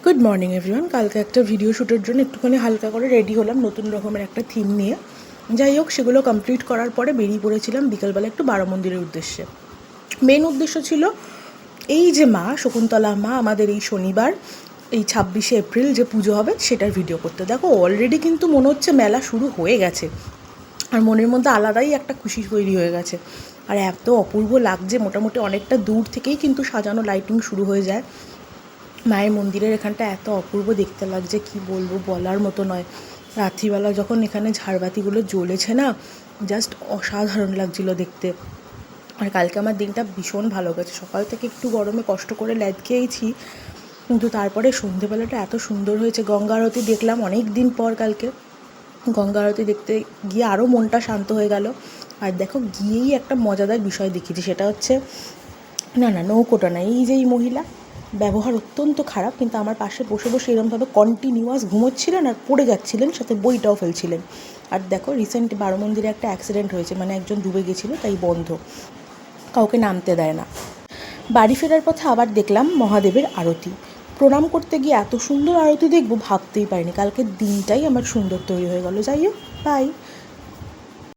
Good morning everyone. কালকে একটা video শ্যুটের জন্য একটুখানি হালকা করে রেডি হলাম নতুন রকমের একটা থিম নিয়ে। যাই হোক, সেগুলো কমপ্লিট করার পরে বেরিয়ে পড়েছিলাম বিকেলবেলা একটু বারো মন্দিরের উদ্দেশ্যে। মেন উদ্দেশ্য ছিল এই যে মা শকুন্তলা মা আমাদের এই শনিবার এই 26শে এপ্রিল যে পুজো হবে সেটার ভিডিও করতে। দেখো অলরেডি কিন্তু মনে হচ্ছে মেলা শুরু হয়ে গেছে, আর মনের মধ্যে আলাদাই একটা খুশি তৈরি হয়ে গেছে। আর এত অপূর্ব লাগছে, মোটামুটি অনেকটা দূর থেকেই কিন্তু সাজানো লাইটিং শুরু হয়ে যায়। মায়ের মন্দিরের এখানটা এত অপূর্ব দেখতে লাগছে, কি বলবো, বলার মতো নয়। রাত্রিবেলা যখন এখানে ঝাড়বাতিগুলো জ্বলেছে না, জাস্ট অসাধারণ লাগছিল দেখতে। আর কালকে আমার দিনটা ভীষণ ভালো গেছে। সকাল থেকে একটু গরমে কষ্ট করে ল্যাদ খেয়েছি, কিন্তু তারপরে সন্ধেবেলাটা এত সুন্দর হয়েছে। গঙ্গা আরতি দেখলাম অনেক দিন পর কালকে। গঙ্গা আরতি দেখতে গিয়ে আরও মনটা শান্ত হয়ে গেল। আর দেখো, গিয়েই একটা মজাদার বিষয় দেখেছি, সেটা হচ্ছে না নৌকোটা না, এই যে এই মহিলা ব্যবহার অত্যন্ত খারাপ, কিন্তু আমার পাশে বসে বসে এরকমভাবে কন্টিনিউয়াস ঘুমোচ্ছিলেন আর পড়ে যাচ্ছিলেন, সাথে বইটাও ফেলছিলেন। আর দেখো, রিসেন্ট বারো মন্দিরে একটা অ্যাক্সিডেন্ট হয়েছে, মানে একজন ডুবে গেছিলো, তাই বন্ধ, কাউকে নামতে দেয় না। বাড়ি ফেরার পথে আবার দেখলাম মহাদেবের আরতি। প্রণাম করতে গিয়ে এত সুন্দর আরতি দেখবো ভাবতেই পারিনি। কালকের দিনটাই আমার সুন্দর তৈরি হয়ে গেল। যাই হোক, বাই।